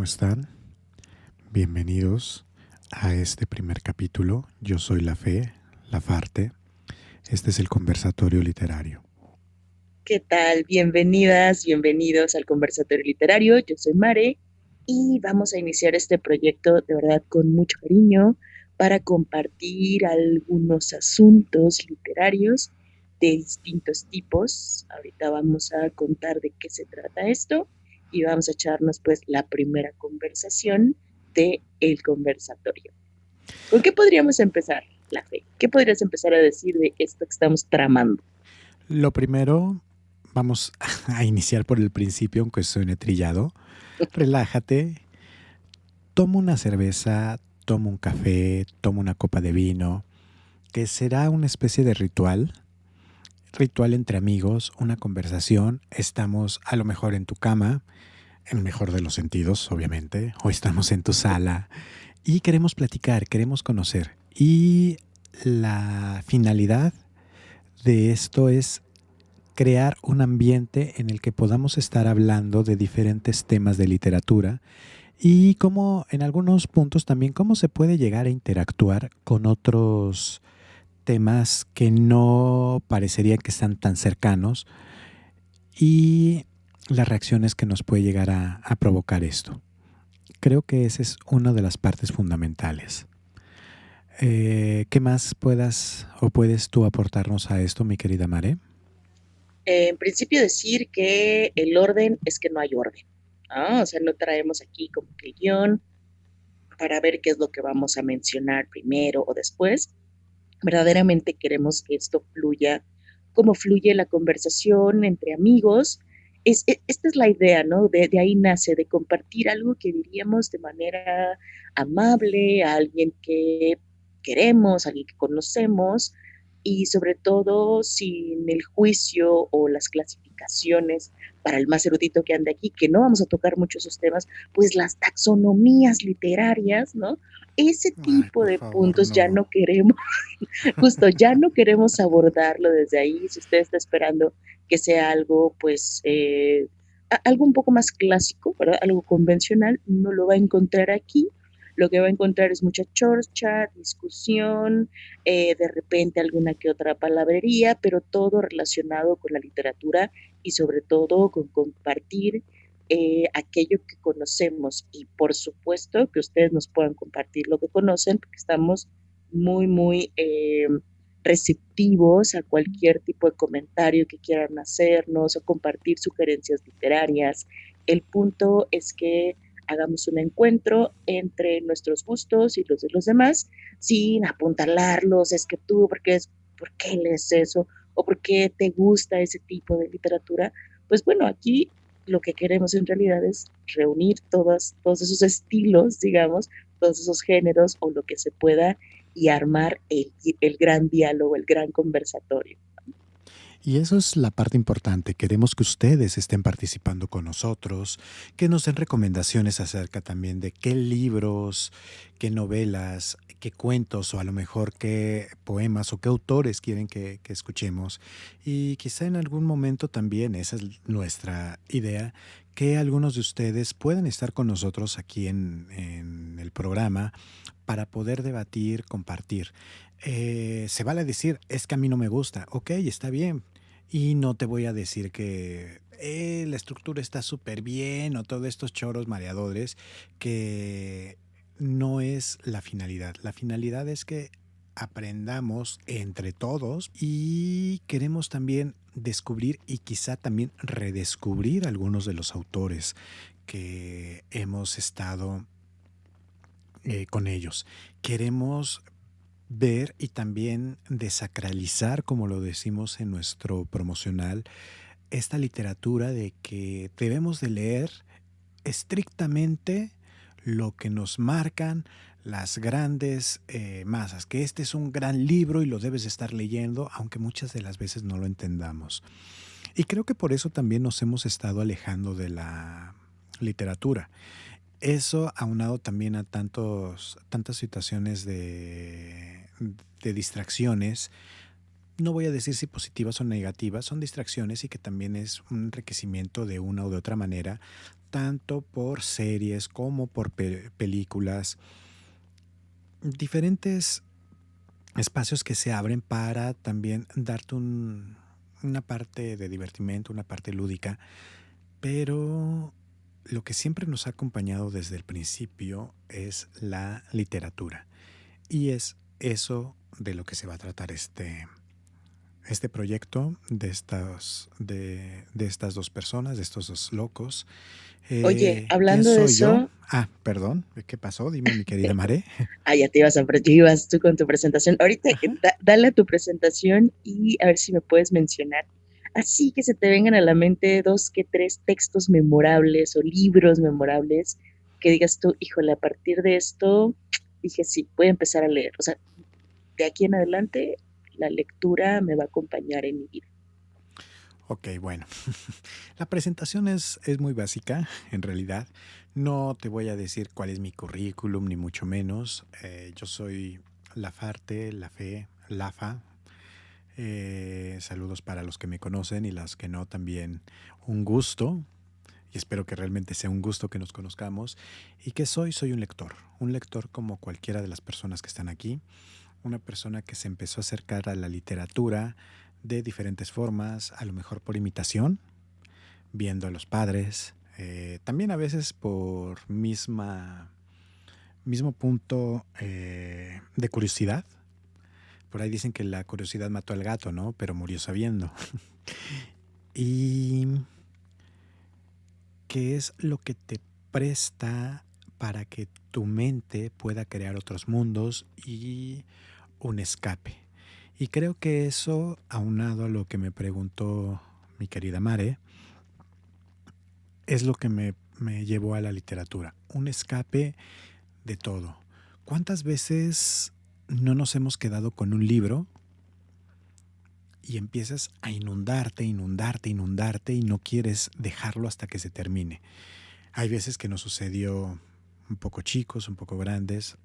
están? Bienvenidos a este primer capítulo. Yo soy La Fe, La Farte. Este es el conversatorio literario. ¿Qué tal? Bienvenidas, bienvenidos al conversatorio literario. Yo soy Mare y vamos a iniciar este proyecto de verdad con mucho cariño para compartir algunos asuntos literarios de distintos tipos. Ahorita vamos a contar de qué se trata esto y vamos a echarnos pues la primera conversación de el conversatorio. ¿Con qué podríamos empezar, La Fe? ¿Qué podrías empezar a decir de esto que estamos tramando? Lo primero, vamos a iniciar por el principio, aunque suene trillado. Relájate, toma una cerveza, toma un café, toma una copa de vino, que será una especie de ritual entre amigos, una conversación. Estamos a lo mejor en tu cama, en el mejor de los sentidos, obviamente, o estamos en tu sala y queremos platicar, queremos conocer. Y la finalidad de esto es crear un ambiente en el que podamos estar hablando de diferentes temas de literatura y cómo en algunos puntos también cómo se puede llegar a interactuar con otros temas que no parecería que están tan cercanos y las reacciones que nos puede llegar a provocar esto. Creo que esa es una de las partes fundamentales. ¿Qué más puedas o puedes tú aportarnos a esto, mi querida Mare? En principio decir que el orden es que no hay orden, ¿no? O sea, no traemos aquí como que el guión para ver qué es lo que vamos a mencionar primero o después. Verdaderamente queremos que esto fluya como fluye la conversación entre amigos. Esta es la idea, ¿no? De ahí nace, de compartir algo que diríamos de manera amable a alguien que queremos, a alguien que conocemos y sobre todo sin el juicio o las clasificaciones para el más erudito que ande aquí, que no vamos a tocar mucho esos temas, pues las taxonomías literarias, ¿no? Ese Ay, tipo por de favor, puntos ya no. no queremos. Justo, ya no queremos abordarlo desde ahí. Si usted está esperando que sea algo, pues, algo un poco más clásico, ¿verdad? Algo convencional, no lo va a encontrar aquí. Lo que va a encontrar es mucha chorcha, discusión, de repente alguna que otra palabrería, pero todo relacionado con la literatura y sobre todo con compartir aquello que conocemos y por supuesto que ustedes nos puedan compartir lo que conocen, porque estamos muy receptivos a cualquier tipo de comentario que quieran hacernos o compartir sugerencias literarias. El punto es que hagamos un encuentro entre nuestros gustos y los de los demás sin apuntalarlos, es que tú, ¿por qué lees eso? ¿O por qué te gusta ese tipo de literatura? Pues bueno, aquí lo que queremos en realidad es reunir todos esos estilos, digamos, todos esos géneros o lo que se pueda y armar el gran diálogo, el gran conversatorio. Y eso es la parte importante. Queremos que ustedes estén participando con nosotros, que nos den recomendaciones acerca también de qué libros, qué novelas, qué cuentos o a lo mejor qué poemas o qué autores quieren que escuchemos. Y quizá en algún momento también, esa es nuestra idea, que algunos de ustedes puedan estar con nosotros aquí en el programa para poder debatir, compartir. Se vale decir, es que a mí no me gusta. Ok, está bien. Y no te voy a decir que la estructura está súper bien o todos estos choros mareadores, que no es la finalidad. La finalidad es que aprendamos entre todos y queremos también descubrir y quizá también redescubrir algunos de los autores que hemos estado con ellos. Queremos ver y también desacralizar, como lo decimos en nuestro promocional, esta literatura de que debemos de leer estrictamente lo que nos marcan las grandes masas, que este es un gran libro y lo debes estar leyendo, aunque muchas de las veces no lo entendamos. Y creo que por eso también nos hemos estado alejando de la literatura. Eso aunado también a tantas situaciones de distracciones, no voy a decir si positivas o negativas, son distracciones y que también es un enriquecimiento de una u de otra manera, tanto por series como por películas, diferentes espacios que se abren para también darte una parte de divertimento, una parte lúdica, pero lo que siempre nos ha acompañado desde el principio es la literatura. Y es eso de lo que se va a tratar este proyecto de estas dos personas, de estos dos locos. Oye, ¿Quién hablando de soy yo? eso, Ah, perdón, ¿qué pasó? Dime, mi querida Maré. ya te ibas ya ibas tú con tu presentación. Ahorita dale a tu presentación y a ver si me puedes mencionar. Así que se te vengan a la mente dos que tres textos memorables o libros memorables que digas tú, híjole, a partir de esto dije, sí, voy a empezar a leer. O sea, de aquí en adelante la lectura me va a acompañar en mi vida. Ok, bueno. La presentación es muy básica, en realidad. No te voy a decir cuál es mi currículum, ni mucho menos. Yo soy Lafarte, Lafe, Lafa. Saludos para los que me conocen y las que no, también un gusto. Y espero que realmente sea un gusto que nos conozcamos. ¿Y qué soy? Soy un lector como cualquiera de las personas que están aquí, una persona que se empezó a acercar a la literatura de diferentes formas, a lo mejor por imitación, viendo a los padres, también a veces por mismo punto de curiosidad. Por ahí dicen que la curiosidad mató al gato, ¿no? Pero murió sabiendo. Y qué es lo que te presta para que tu mente pueda crear otros mundos y un escape. Y creo que eso, aunado a lo que me preguntó mi querida Mare, es lo que me llevó a la literatura. Un escape de todo. ¿Cuántas veces no nos hemos quedado con un libro y empiezas a inundarte, inundarte, inundarte y no quieres dejarlo hasta que se termine? Hay veces que nos sucedió un poco chicos, un poco grandes,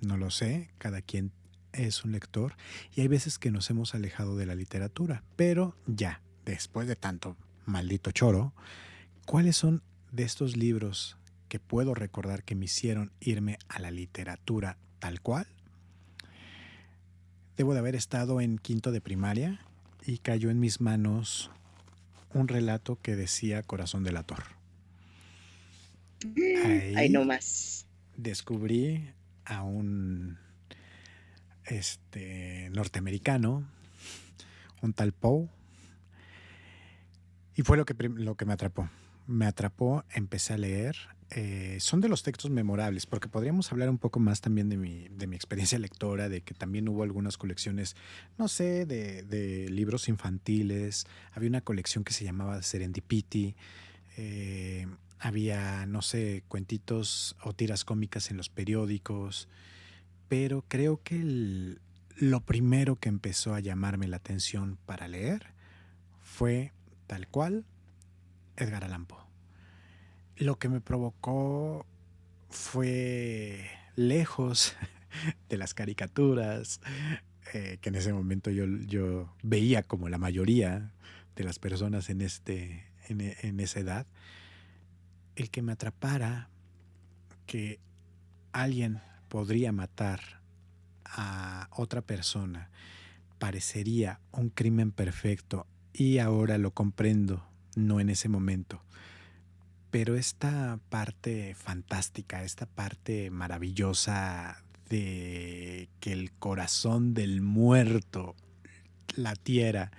no lo sé, cada quien es un lector, y hay veces que nos hemos alejado de la literatura, pero ya, después de tanto maldito choro, ¿cuáles son de estos libros que puedo recordar que me hicieron irme a la literatura tal cual? Debo de haber estado en quinto de primaria y cayó en mis manos un relato que decía Corazón delator. Ahí no Ahí más. descubrí a un norteamericano, un tal Poe, y fue lo que me atrapó. Me atrapó, empecé a leer. Son de los textos memorables, porque podríamos hablar un poco más también de mi experiencia lectora, de que también hubo algunas colecciones, no sé, de libros infantiles. Había una colección que se llamaba Serendipity. Había, no sé, cuentitos o tiras cómicas en los periódicos. Pero creo que lo primero que empezó a llamarme la atención para leer fue tal cual Edgar Allan Poe. Lo que me provocó fue lejos de las caricaturas que en ese momento yo veía como la mayoría de las personas en esa edad, el que me atrapara que alguien podría matar a otra persona parecería un crimen perfecto y ahora lo comprendo, no en ese momento. Pero esta parte fantástica, esta parte maravillosa de que el corazón del muerto latiera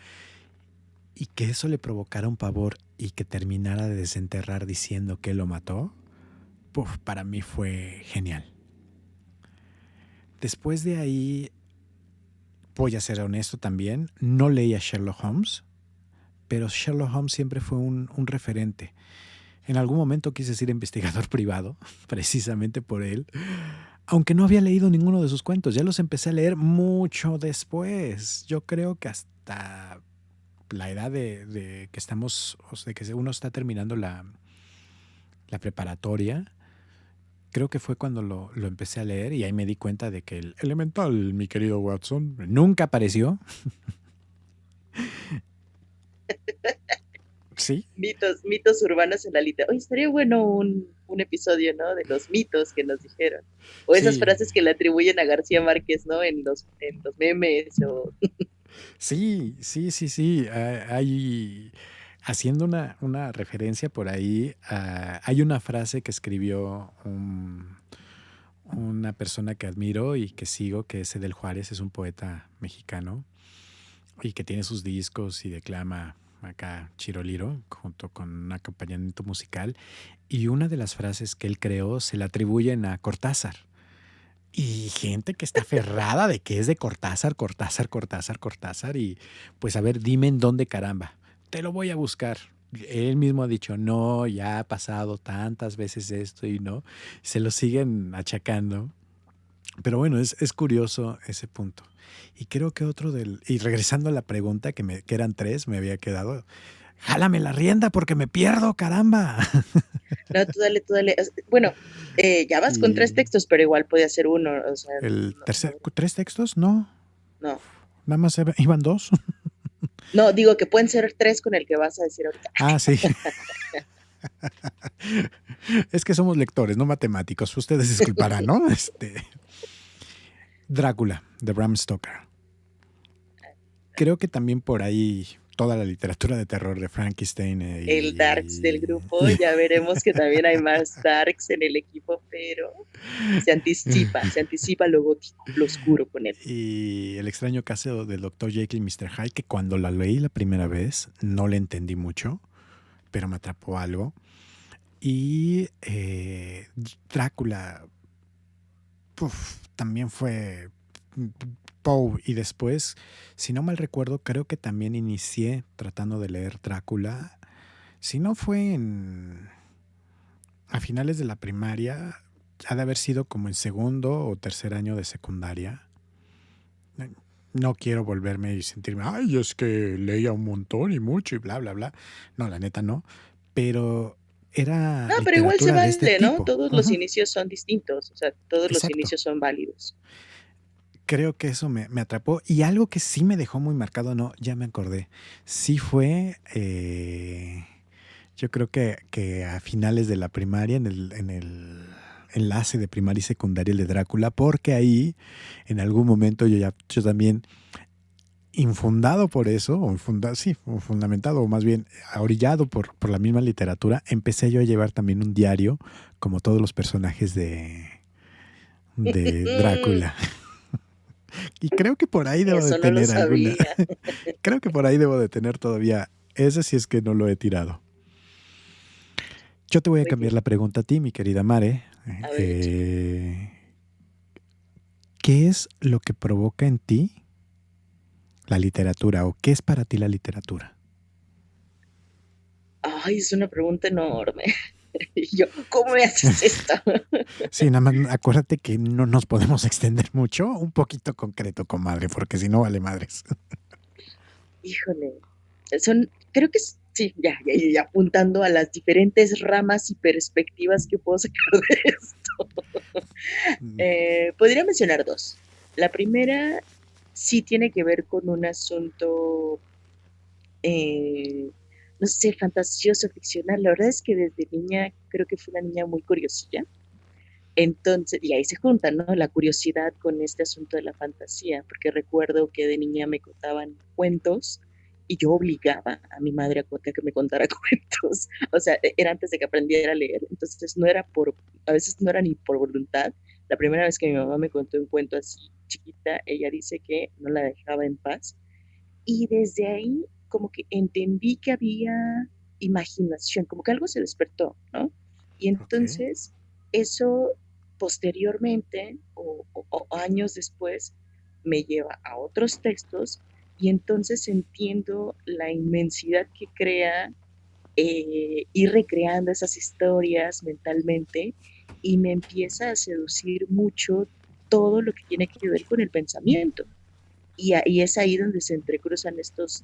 y que eso le provocara un pavor y que terminara de desenterrar diciendo que lo mató, puf, para mí fue genial. Después de ahí, voy a ser honesto también, no leí a Sherlock Holmes, pero Sherlock Holmes siempre fue un referente. En algún momento quise ser investigador privado, precisamente por él, aunque no había leído ninguno de sus cuentos. Ya los empecé a leer mucho después. Yo creo que hasta la edad de que estamos, o sea, de que uno está terminando la preparatoria, creo que fue cuando lo empecé a leer y ahí me di cuenta de que el elemental, mi querido Watson, nunca apareció. Sí, Mitos urbanos en la literatura. Oye, estaría bueno un episodio, ¿no? De los mitos que nos dijeron. O esas sí, frases que le atribuyen a García Márquez, ¿no? En los memes o... sí, sí, sí, sí. Hay, haciendo una referencia por ahí, hay una frase que escribió una persona que admiro y que sigo, que es Edel Juárez, es un poeta mexicano y que tiene sus discos y declama acá Chiroliro junto con un acompañamiento musical. Y una de las frases que él creó se la atribuyen a Cortázar. Y gente que está aferrada de que es de Cortázar, Cortázar, Cortázar, Cortázar. Y pues a ver, dime en dónde caramba. Te lo voy a buscar. Él mismo ha dicho, no, ya ha pasado tantas veces esto y no. Se lo siguen achacando. Pero bueno, es curioso ese punto. Y creo que otro del... Y regresando a la pregunta, que eran tres, me había quedado. Jálame la rienda porque me pierdo, caramba. No, tú dale, tú dale. Bueno, ya vas con tres Y textos, pero igual puede ser uno, o sea, el no, tercer... ¿Tres textos? No. no. Nada más iban dos. No, digo que pueden ser tres con el que vas a decir ahorita. Ah, sí. Es que somos lectores, no matemáticos. Ustedes disculparán, ¿no? Drácula, de Bram Stoker. Creo que también por ahí toda la literatura de terror de Frankenstein El Darks del y, grupo, ya veremos que también hay más Darks en el equipo, pero se anticipa lo gótico, lo oscuro con él. y El extraño caso del Dr. Jekyll y Mr. Hyde, que cuando la leí la primera vez no le entendí mucho, pero me atrapó algo. Y Drácula, también fue Poe. Y después, si no mal recuerdo, creo que también inicié tratando de leer Drácula. Si no fue a finales de la primaria, ha de haber sido como en segundo o tercer año de secundaria. No quiero volverme y sentirme, ay, es que leía un montón y mucho y bla, bla, bla. No, la neta no. Pero era No, pero igual se literatura de este vale, ¿no? tipo. Todos los Ujú, inicios son distintos, o sea, todos los exacto. inicios son válidos. Creo que eso me atrapó. Y algo que sí me dejó muy marcado, no, ya me acordé. Sí fue, yo creo que a finales de la primaria, en el enlace de primaria y secundaria el de Drácula, porque ahí en algún momento yo también, infundado por eso, sí, o fundamentado, o más bien orillado por la misma literatura, empecé yo a llevar también un diario, como todos los personajes de Drácula. Y creo que por ahí debo de Eso no lo tener alguna. sabía. Creo que por ahí debo de tener todavía ese si es que no lo he tirado. Yo te voy a cambiar Oye, la pregunta a ti, mi querida Mare. a ver, échale. Eh, ¿Qué es lo que provoca en ti la literatura o qué es para ti la literatura? Ay, es una pregunta enorme. Y yo, ¿cómo me haces esto? Sí, nada más acuérdate que no nos podemos extender mucho, un poquito concreto, comadre, porque si no vale madres. Híjole, creo que sí, ya apuntando a las diferentes ramas y perspectivas que puedo sacar de esto. Podría mencionar dos. La primera sí tiene que ver con un asunto, eh, no sé, fantasioso, ficcional. La verdad es que desde niña creo que fui una niña muy curiosilla. Entonces, y ahí se juntan, ¿no? La curiosidad con este asunto de la fantasía, porque recuerdo que de niña me contaban cuentos y yo obligaba a mi madre a que me contara cuentos. O sea, era antes de que aprendiera a leer, entonces a veces no era ni por voluntad. La primera vez que mi mamá me contó un cuento así chiquita, ella dice que no la dejaba en paz. Y desde ahí como que entendí que había imaginación, como que algo se despertó, ¿no? Y Ok, entonces eso posteriormente o años después me lleva a otros textos y entonces entiendo la inmensidad que crea ir recreando esas historias mentalmente y me empieza a seducir mucho todo lo que tiene que ver con el pensamiento. Y es ahí donde se entrecruzan estos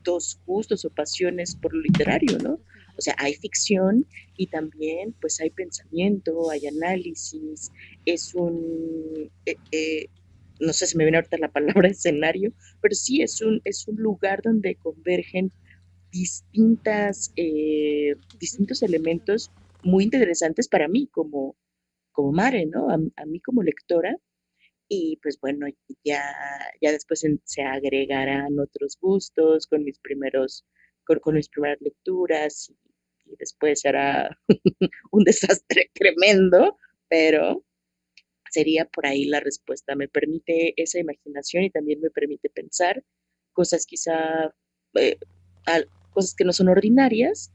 dos gustos o pasiones por lo literario, ¿no? O sea, hay ficción y también pues hay pensamiento, hay análisis, es no sé si me viene ahorita la palabra escenario, pero sí es un lugar donde convergen distintos elementos muy interesantes para mí como Mare, ¿no? A mí como lectora. Y pues bueno, ya, ya después se agregarán otros gustos con mis primeras lecturas y después será un desastre tremendo, pero sería por ahí la respuesta. Me permite esa imaginación y también me permite pensar cosas quizá, eh, cosas que no son ordinarias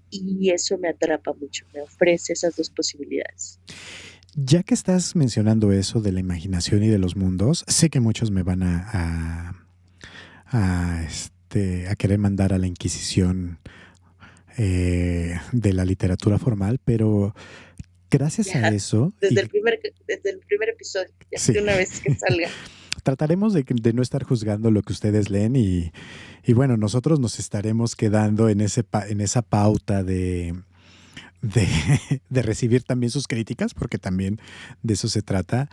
y eso me atrapa mucho, me ofrece esas dos posibilidades. Ya que estás mencionando eso de la imaginación y de los mundos, sé que muchos me van a querer mandar a la Inquisición de la literatura formal, pero gracias a Ya, eso, desde el primer episodio, ya sí, de una vez que salga. trataremos de no estar juzgando lo que ustedes leen y bueno, nosotros nos estaremos quedando en, en esa pauta de, de recibir también sus críticas, porque también de eso se trata.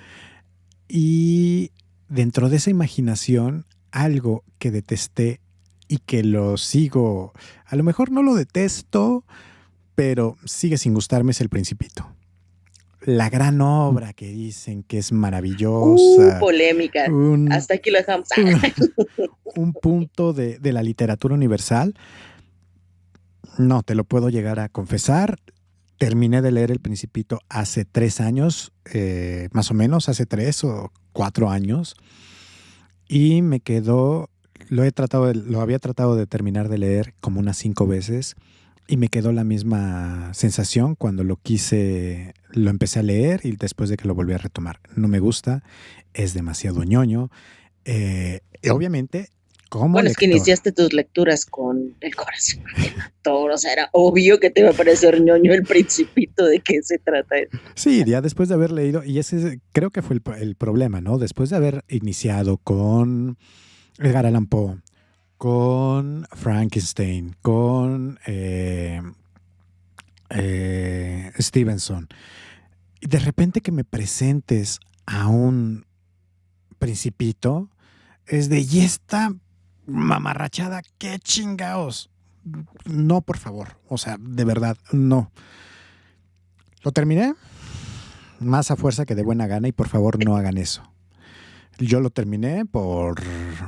Y dentro de esa imaginación, algo que detesté y que lo sigo, a lo mejor no lo detesto, pero sigue sin gustarme es El Principito. La gran obra que dicen que es maravillosa, Polémica. un, Hasta aquí lo dejamos. un punto de la literatura universal. No, te lo puedo llegar a confesar. Terminé de leer El Principito hace 3 años, más o menos, hace 3 o 4 años, y me quedó, lo había tratado de terminar de leer como unas 5 veces, y me quedó la misma sensación cuando lo empecé a leer y después de que lo volví a retomar. No me gusta, es demasiado ñoño. Y obviamente, como Bueno, es que lector, iniciaste tus lecturas con El corazón del actor, o sea, era obvio que te iba a parecer ñoño el principito, ¿de qué se trata esto? sí, ya después de haber leído, y ese creo que fue el problema, ¿no? Después de haber iniciado con Edgar Allan Poe, con Frankenstein, con Stevenson, y de repente que me presentes a un principito, es de, ¿y esta mamarrachada qué chingaos? No, por favor, o sea, de verdad, no. Lo terminé más a fuerza que de buena gana y por favor no hagan eso. Yo lo terminé por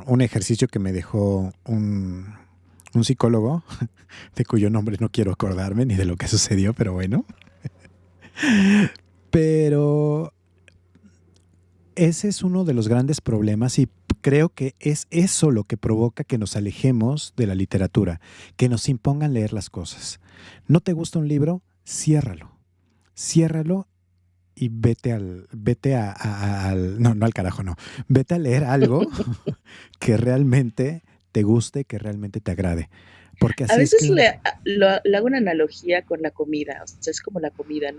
un ejercicio que me dejó un psicólogo, de cuyo nombre no quiero acordarme ni de lo que sucedió, pero bueno. Pero ese es uno de los grandes problemas y creo que es eso lo que provoca que nos alejemos de la literatura, que nos impongan leer las cosas. ¿No te gusta un libro? Ciérralo. Ciérralo y no, no al carajo, no. Vete a leer algo que realmente te guste, que realmente te agrade. Porque A así es veces que, le hago una analogía con la comida, o sea, es como la comida, ¿no?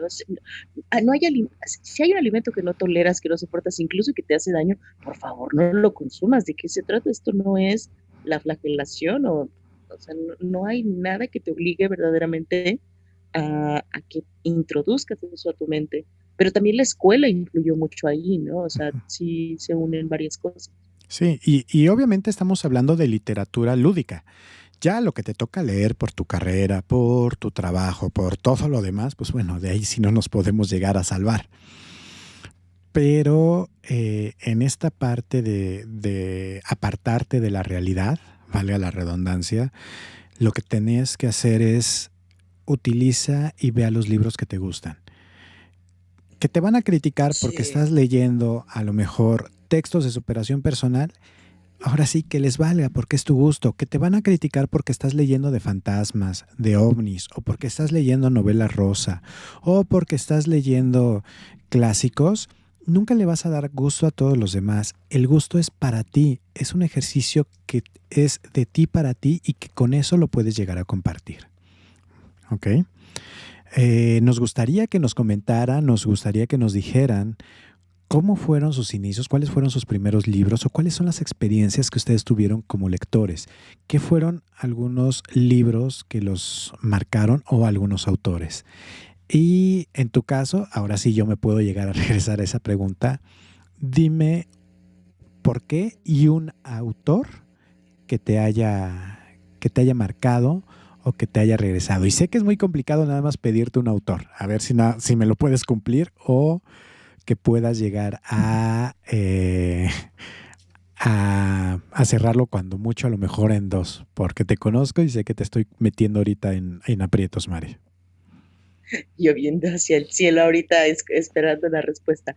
No hay si hay un alimento que no toleras, que no soportas, incluso que te hace daño, por favor, no lo consumas. ¿De qué se trata? Esto no es la flagelación o sea, no hay nada que te obligue verdaderamente a que introduzcas eso a tu mente. Pero también la escuela influyó mucho ahí, ¿no? O sea, sí se unen varias cosas. sí, y obviamente estamos hablando de literatura lúdica. Ya lo que te toca leer por tu carrera, por tu trabajo, por todo lo demás, pues bueno, de ahí sí no nos podemos llegar a salvar. Pero en esta parte de apartarte de la realidad, valga la redundancia, lo que tenías que hacer es utiliza y vea los libros que te gustan. Que te van a criticar porque Sí. estás leyendo a lo mejor textos de superación personal, ahora sí que les valga porque es tu gusto. Que te van a criticar porque estás leyendo de fantasmas, de ovnis, o porque estás leyendo novela rosa, o porque estás leyendo clásicos. Nunca le vas a dar gusto a todos los demás. El gusto es para ti. Es un ejercicio que es de ti para ti y que con eso lo puedes llegar a compartir. ¿Ok? Nos gustaría que nos comentaran, nos gustaría que nos dijeran cómo fueron sus inicios, cuáles fueron sus primeros libros o cuáles son las experiencias que ustedes tuvieron como lectores. ¿Qué fueron algunos libros que los marcaron o algunos autores? Y en tu caso, ahora sí yo me puedo llegar a regresar a esa pregunta. Dime por qué y un autor que te haya que te haya marcado o que te haya regresado. Y sé que es muy complicado nada más pedirte un autor, a ver si me lo puedes cumplir o que puedas llegar a cerrarlo cuando mucho, a lo mejor en dos, porque te conozco y sé que te estoy metiendo ahorita en aprietos, Mari. Yo viendo hacia el cielo ahorita esperando la respuesta.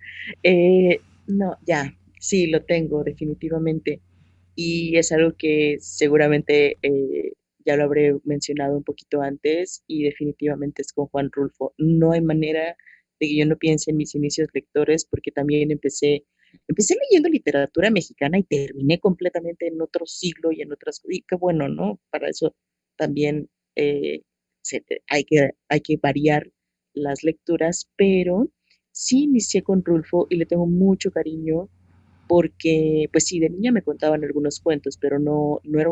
No, ya, sí, lo tengo definitivamente. Y es algo que seguramente ya lo habré mencionado un poquito antes y definitivamente es con Juan Rulfo. No hay manera de que yo no piense en mis inicios lectores porque también empecé leyendo literatura mexicana y terminé completamente en otro siglo y en otras cosas. Y qué bueno, ¿no? Para eso también eh, hay que variar las lecturas, pero sí inicié con Rulfo y le tengo mucho cariño porque, pues sí, de niña me contaban algunos cuentos, pero no era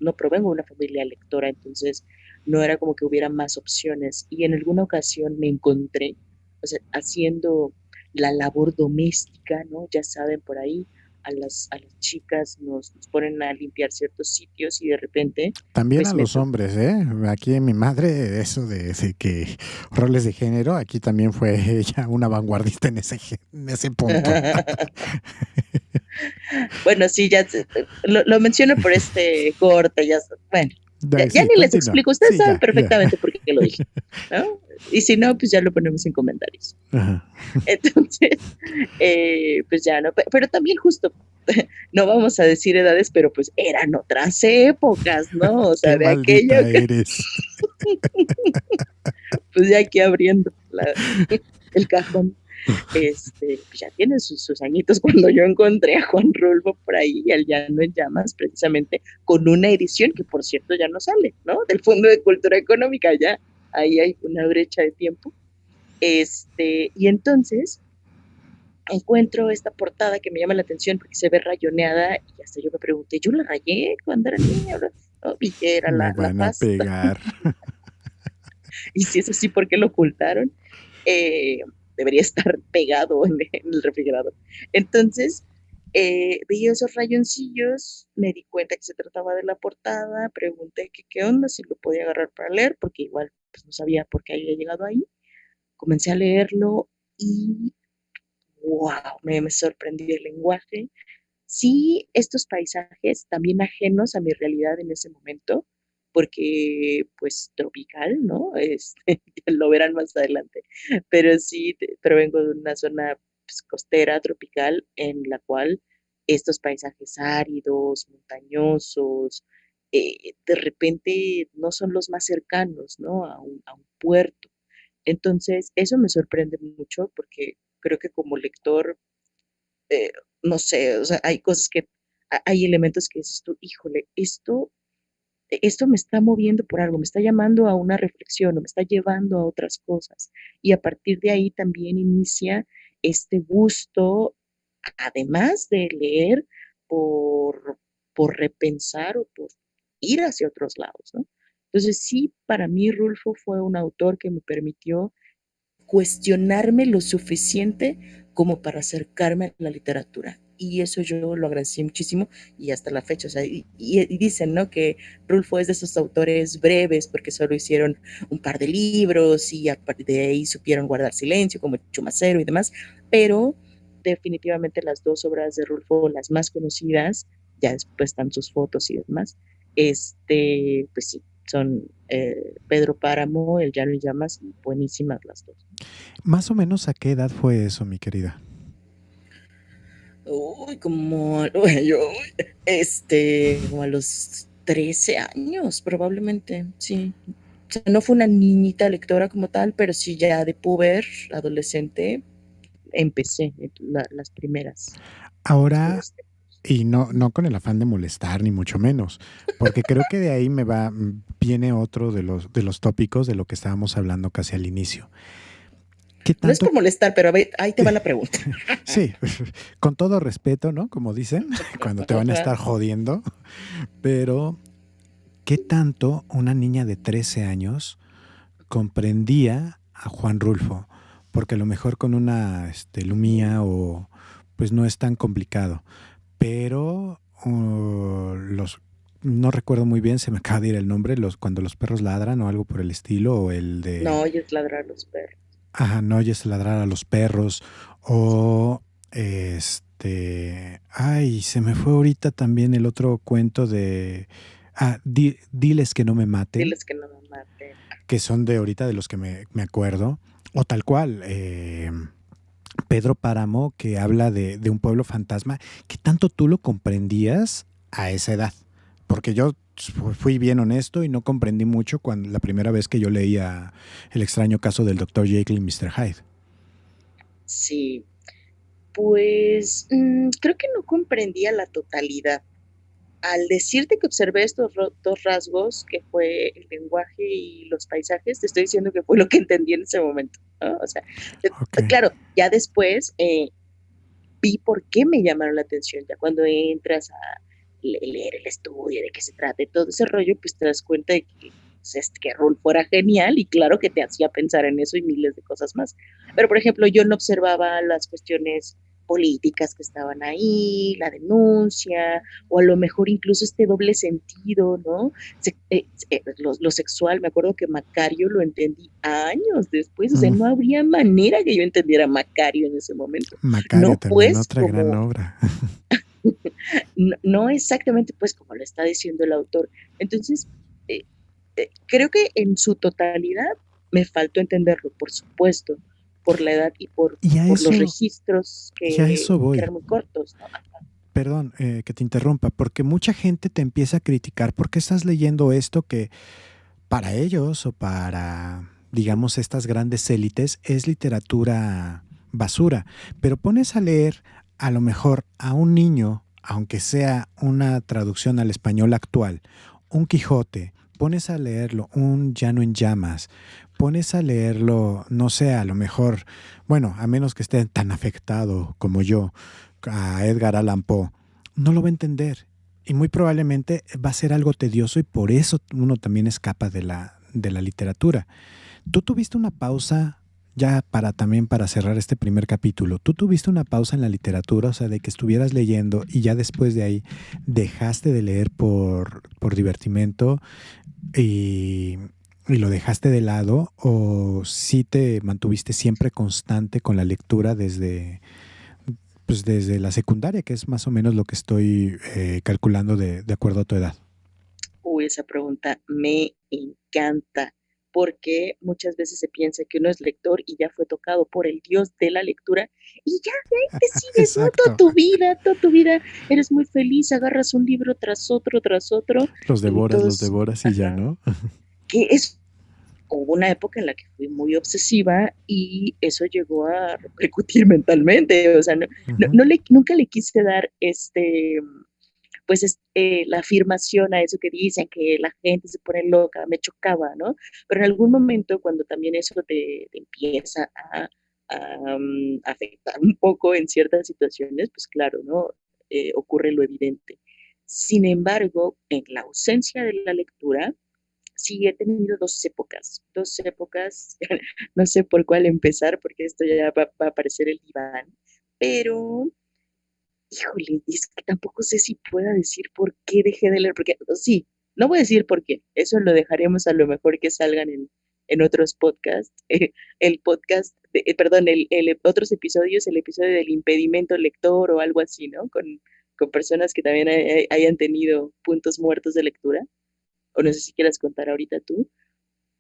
no provengo de una familia lectora, entonces no era como que hubiera más opciones. Y en alguna ocasión me encontré, o sea, haciendo la labor doméstica, ¿no? Ya saben, por ahí a las chicas nos ponen a limpiar ciertos sitios y de repente, También a pues me los tocó. hombres, ¿eh? Aquí en mi madre, eso de que roles de género, aquí también fue ella una vanguardista en ese punto. Bueno, sí, lo menciono por este corte, bueno, ya Sí, ni les continúa. explico, ustedes Sí, saben ya, ya. perfectamente por qué lo dije, ¿no? Y si no, pues ya lo ponemos en comentarios. Ajá. Entonces, pues ya no, pero también justo, no vamos a decir edades, pero pues eran otras épocas, ¿no? O Qué sea, de aquello maldita que, eres. pues ya aquí abriendo el cajón. Pues ya tiene sus añitos cuando yo encontré a Juan Rulfo por ahí, el Llano en Llamas, precisamente con una edición que por cierto ya no sale, ¿no? Del Fondo de Cultura Económica, ya ahí hay una brecha de tiempo. Y entonces encuentro esta portada que me llama la atención porque se ve rayoneada y hasta yo me pregunté, ¿yo la rayé cuando era niña? ¿No? Vi que era Me la van a pasta. pegar. Y si es así, ¿por qué lo ocultaron? Eh, Debería estar pegado en el refrigerador. Entonces, vi esos rayoncillos, me di cuenta que se trataba de la portada, pregunté que qué onda, si lo podía agarrar para leer, porque igual pues, no sabía por qué había llegado ahí. Comencé a leerlo y wow, me sorprendió el lenguaje. Sí, estos paisajes también ajenos a mi realidad en ese momento, porque pues tropical, ¿no? Lo verán más adelante, pero sí, provengo de una zona pues, costera tropical en la cual estos paisajes áridos, montañosos, de repente no son los más cercanos, ¿no? A un puerto. Entonces, eso me sorprende mucho porque creo que como lector eh, no sé, o sea, hay cosas hay elementos que dices tú, híjole, esto me está moviendo por algo, me está llamando a una reflexión o me está llevando a otras cosas. Y a partir de ahí también inicia este gusto, además de leer, por, por repensar o por ir hacia otros lados, ¿no? Entonces sí, para mí Rulfo fue un autor que me permitió cuestionarme lo suficiente como para acercarme a la literatura. Y eso yo lo agradecí muchísimo y hasta la fecha. O sea, y dicen, ¿no? Que Rulfo es de esos autores breves porque solo hicieron un par de libros y a partir de ahí supieron guardar silencio, como Chumacero y demás. Pero definitivamente las dos obras de Rulfo, las más conocidas, ya después están sus fotos y demás, pues sí, son Pedro Páramo, El Llano y Llamas, y buenísimas las dos. Más o menos a qué edad fue eso, mi querida. Uy, como a los 13 años, probablemente, sí. O sea, no fue una niñita lectora como tal, pero sí ya de puber, adolescente, empecé las primeras Ahora, lecturas. y no con el afán de molestar, ni mucho menos, porque creo que de ahí viene otro de los tópicos de lo que estábamos hablando casi al inicio. ¿Qué No es tanto? por molestar, pero a ver, ahí te va la pregunta. Sí, con todo respeto, ¿no? Como dicen, cuando te van a estar jodiendo, pero ¿qué tanto una niña de 13 años comprendía a Juan Rulfo? Porque a lo mejor con una Lumía o pues no es tan complicado, pero no recuerdo muy bien, se me acaba de ir el nombre, cuando los perros ladran o algo por el estilo, o el No de, oyes ladrar los perros. ajá, no oyes ladrar a los perros, o ay, se me fue ahorita también el otro cuento de, diles que no me maten, Diles que no me maten. que son de ahorita de los que me acuerdo, o tal cual, Pedro Páramo, que habla de un pueblo fantasma, que tanto tú lo comprendías a esa edad. Porque yo fui bien honesto y no comprendí mucho cuando la primera vez que yo leía El extraño caso del Dr. Jekyll y Mr. Hyde. Sí, pues creo que no comprendía la totalidad. Al decirte que observé estos dos rasgos, que fue el lenguaje y los paisajes, te estoy diciendo que fue lo que entendí en ese momento, ¿no? O sea, Ok. claro, ya después vi por qué me llamaron la atención. Ya cuando entras a leer el estudio, de qué se trata y todo ese rollo, pues te das cuenta de que, pues, que Rolfo era genial y claro que te hacía pensar en eso y miles de cosas más. Pero, por ejemplo, yo no observaba las cuestiones políticas que estaban ahí, la denuncia, o a lo mejor incluso este doble sentido, ¿no? Lo sexual, me acuerdo que Macario lo entendí años después, o sea, Mm, no habría manera que yo entendiera Macario en ese momento. Macario No también, pues otra gran como, obra. no exactamente pues como lo está diciendo el autor. Entonces, eh, creo que en su totalidad me faltó entenderlo, por supuesto, por la edad y Y por los registros y a eso que voy. eran muy cortos, ¿no? Perdón que te interrumpa, porque mucha gente te empieza a criticar porque estás leyendo esto que para ellos o para, digamos, estas grandes élites es literatura basura, pero pones a leer a lo mejor a un niño, aunque sea una traducción al español actual, un Quijote, pones a leerlo un Llano en Llamas, pones a leerlo, no sé, a lo mejor, bueno, a menos que esté tan afectado como yo, a Edgar Allan Poe, no lo va a entender y muy probablemente va a ser algo tedioso y por eso uno también escapa de la literatura. Tú tuviste una pausa, ya para también para cerrar este primer capítulo, tú tuviste una pausa en la literatura, o sea, de que estuvieras leyendo y ya después de ahí dejaste de leer por divertimento y, y lo dejaste de lado, o sí te mantuviste siempre constante con la lectura desde, pues desde la secundaria, que es más o menos lo que estoy calculando de acuerdo a tu edad. Uy, esa pregunta me encanta, porque muchas veces se piensa que uno es lector y ya fue tocado por el dios de la lectura y ya de ahí te sigues, ¿no? Exacto. Toda tu vida eres muy feliz, agarras un libro tras otro y Los todos, devoras y ya, ajá, ¿no? que es, hubo una época en la que fui muy obsesiva y eso llegó a repercutir mentalmente, o sea, Ujú. nunca le quise dar pues la afirmación a eso que dicen, que la gente se pone loca, me chocaba, ¿no? Pero en algún momento cuando también eso te empieza a afectar un poco en ciertas situaciones, pues claro, ¿no? Ocurre lo evidente. Sin embargo, en la ausencia de la lectura, sí he tenido dos épocas, no sé por cuál empezar, porque esto ya va a aparecer el diván, pero híjole, es que tampoco sé si pueda decir por qué dejé de leer, porque sí, no voy a decir por qué, eso lo dejaremos a lo mejor que salgan en otros podcasts, el podcast, perdón, otros episodios, el episodio del impedimento lector o algo así, ¿no? Con personas que también hayan tenido puntos muertos de lectura, o no sé si quieras contar ahorita tú,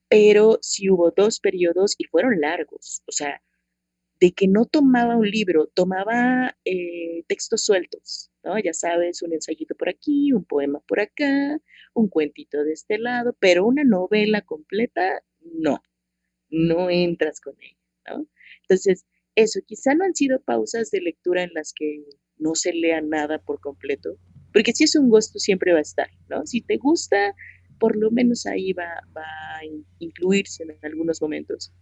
pero sí hubo dos periodos y fueron largos, o sea, de que no tomaba un libro, tomaba textos sueltos, ¿no? Ya sabes, un ensayito por aquí, un poema por acá, un cuentito de este lado, pero una novela completa, no, no entras con ella, ¿no? Entonces, eso, quizá no han sido pausas de lectura en las que no se lea nada por completo, porque si es un gusto siempre va a estar, ¿no? Si te gusta, por lo menos ahí va a incluirse en algunos momentos,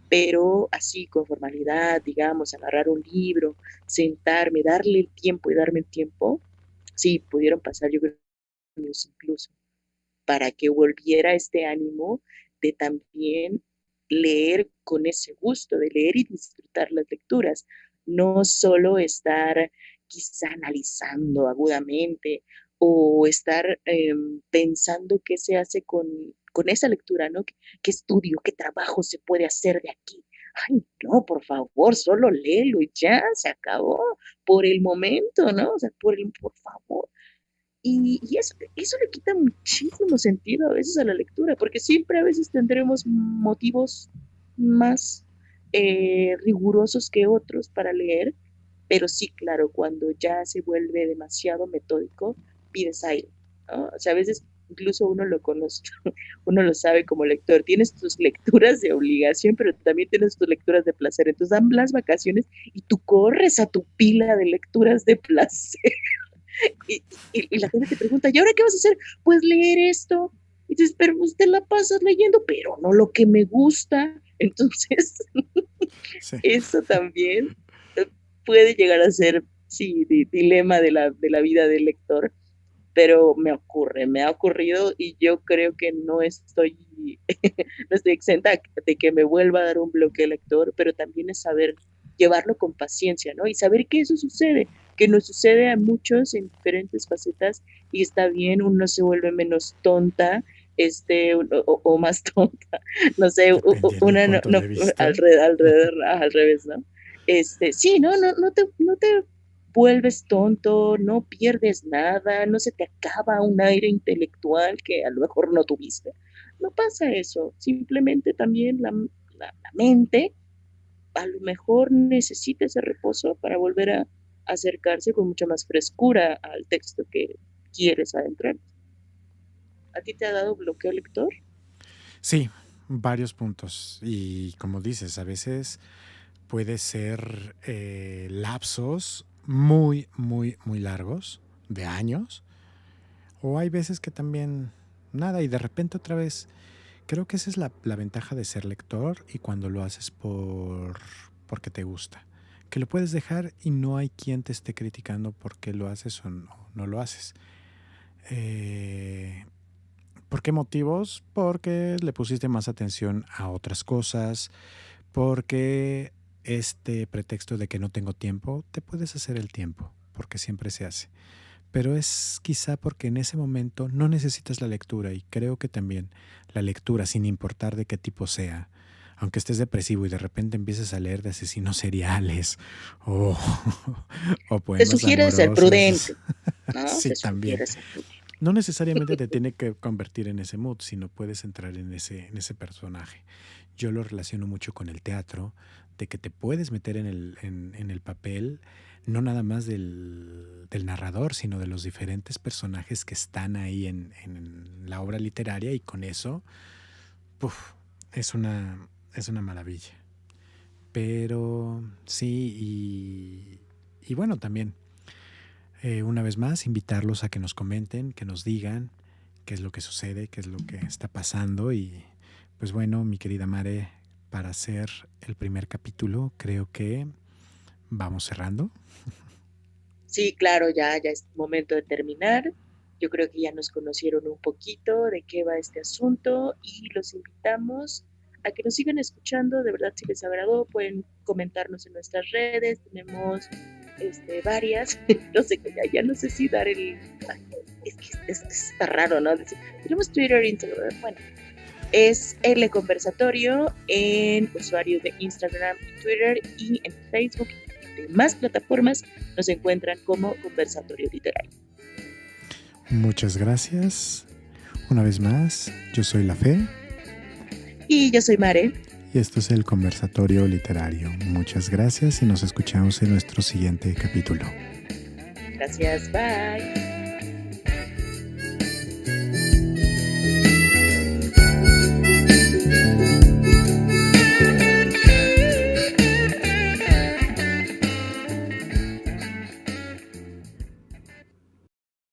pero así con formalidad, digamos, agarrar un libro, sentarme, darle el tiempo y darme el tiempo, sí, pudieron pasar yo creo años incluso, para que volviera este ánimo de también leer con ese gusto, de leer y disfrutar las lecturas, no solo estar quizá analizando agudamente o estar pensando qué se hace con esa lectura, ¿no? ¿Qué estudio, qué trabajo se puede hacer de aquí? Ay, no, por favor, solo léelo y ya, se acabó, por el momento, ¿no? O sea, por favor. Y eso le quita muchísimo sentido a veces a la lectura, porque siempre a veces tendremos motivos más rigurosos que otros para leer, pero sí, claro, cuando ya se vuelve demasiado metódico, pides aire, ¿no? O sea, a veces incluso uno lo conoce, uno lo sabe como lector, tienes tus lecturas de obligación, pero también tienes tus lecturas de placer, entonces dan las vacaciones y tú corres a tu pila de lecturas de placer. Y la gente te pregunta, ¿y ahora qué vas a hacer? Pues leer esto. Y dices, pero pues te la pasas leyendo, pero no lo que me gusta. Entonces, Sí. eso también puede llegar a ser, sí, dilema de la vida del lector, pero me ha ocurrido y yo creo que no estoy, no estoy exenta de que me vuelva a dar un bloque lector, pero también es saber llevarlo con paciencia, ¿no? Y saber que eso sucede, que nos sucede a muchos en diferentes facetas y está bien, uno se vuelve menos tonta, o más tonta, no sé, Dependiendo del una punto de vista. al revés, ¿no? Sí, no te vuelves tonto, no pierdes nada, no se te acaba un aire intelectual que a lo mejor no tuviste. No pasa eso, simplemente también la mente a lo mejor necesita ese reposo para volver a acercarse con mucha más frescura al texto que quieres adentrar. ¿A ti te ha dado bloqueo lector? Sí, varios puntos. Y como dices, a veces puede ser lapsos muy, muy, muy largos, de años, o hay veces que también nada y de repente otra vez. Creo que esa es la ventaja de ser lector y cuando lo haces porque te gusta. Que lo puedes dejar y no hay quien te esté criticando porque lo haces o no lo haces. Eh, ¿Por qué motivos? Porque le pusiste más atención a otras cosas, porque este pretexto de que no tengo tiempo, te puedes hacer el tiempo, porque siempre se hace. Pero es quizá porque en ese momento no necesitas la lectura y creo que también la lectura, sin importar de qué tipo sea, aunque estés depresivo y de repente empieces a leer de asesinos seriales o, o Te poemas sugiere ser amorosos, prudente, ¿no? sí, Te también. sugiere ser prudente. No necesariamente te tiene que convertir en ese mood, sino puedes entrar en ese personaje. Yo lo relaciono mucho con el teatro, de que te puedes meter en el papel, no nada más del narrador, sino de los diferentes personajes que están ahí en la obra literaria y con eso, puf, es una maravilla. Pero sí, y bueno, también una vez más, invitarlos a que nos comenten, que nos digan qué es lo que sucede, qué es lo que está pasando. Y pues bueno, mi querida Mare, para hacer el primer capítulo, creo que vamos cerrando. Sí, claro, ya es momento de terminar. Yo creo que ya nos conocieron un poquito de qué va este asunto y los invitamos a que nos sigan escuchando. De verdad, si les agradó, pueden comentarnos en nuestras redes. Tenemos varias. No sé, ya no sé si dar el. Es que está raro, ¿no? Tenemos Twitter, Instagram. Bueno, es el conversatorio en usuarios de Instagram y Twitter y en Facebook y demás plataformas nos encuentran como conversatorio literario. Muchas gracias. Una vez más, yo soy La Fe. Y yo soy Mare. Y esto es el conversatorio literario. Muchas gracias y nos escuchamos en nuestro siguiente capítulo. Gracias, bye.